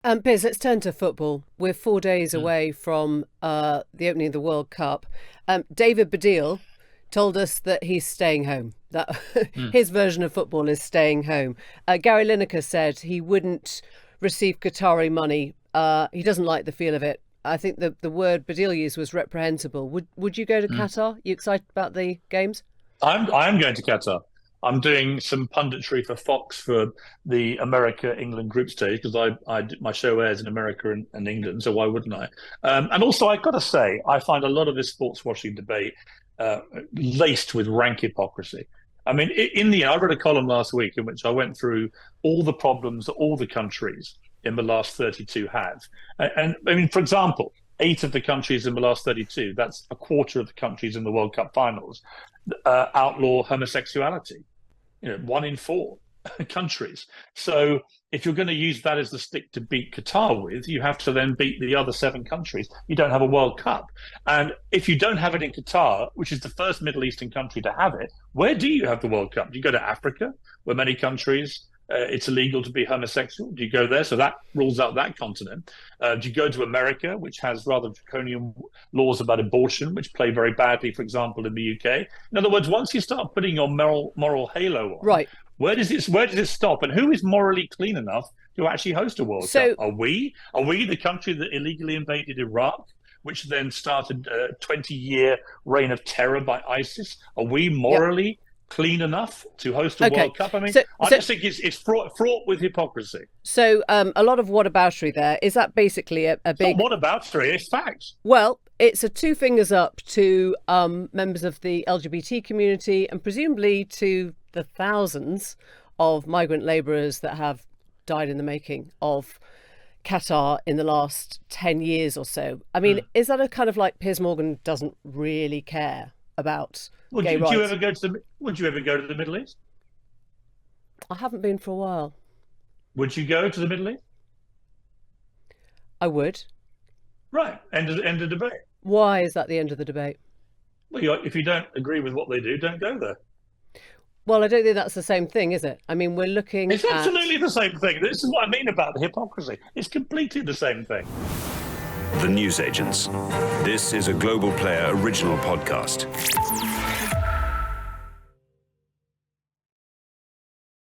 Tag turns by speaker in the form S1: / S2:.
S1: Piers, let's turn to football. We're 4 days away from the opening of the World Cup. David Baddiel told us that he's staying home, that his version of football is staying home. Gary Lineker said he wouldn't receive Qatari money. He doesn't like the feel of it. I think the word Baddiel used was reprehensible. Would you go to Qatar? You excited about the games?
S2: I'm going to Qatar. I'm doing some punditry for Fox for the America-England group stage because my show airs in America and England, so why wouldn't I? And also, I've got to say, I find a lot of this sports washing debate laced with rank hypocrisy. I mean, in the end, I read a column last week in which I went through all the problems that all the countries in the last 32 have. And I mean, for example, 8 of the countries in the last 32, that's a quarter of the countries in the World Cup finals, outlaw homosexuality. 1 in 4 countries. So if you're going to use that as the stick to beat Qatar with, you have to then beat the other 7 countries. You don't have a World Cup. And if you don't have it in Qatar, which is the first Middle Eastern country to have it, where do you have the World Cup? Do you go to Africa, where many countries it's illegal to be homosexual? Do you go there? So that rules out that continent. Do you go to America, which has rather draconian laws about abortion, which play very badly, for example, in the UK? In other words, once you start putting your moral halo on,
S1: right,
S2: where does it stop? And who is morally clean enough to actually host a World Cup? Are we? Are we the country that illegally invaded Iraq, which then started a 20-year reign of terror by ISIS? Are we morally clean enough to host a World Cup? I mean, I just think it's fraught with hypocrisy.
S1: So a lot of whataboutery there. Is that basically a big...
S2: It's not whataboutery, it's facts.
S1: Well, it's a 2 fingers up to members of the LGBT community and presumably to the thousands of migrant labourers that have died in the making of Qatar in the last 10 years or so. I mean, is that a kind of like Piers Morgan doesn't really care about gay rights?
S2: Would you ever go to the Middle East?
S1: I haven't been for a while.
S2: Would you go to the Middle East?
S1: I would.
S2: Right. End of debate.
S1: Why is that the end of the debate?
S2: Well, if you don't agree with what they do, don't go there.
S1: Well, I don't think that's the same thing, is it? I mean, we're looking
S2: It's absolutely the same thing. This is what I mean about the hypocrisy. It's completely the same thing.
S3: The Newsagents. This is a Global Player original podcast.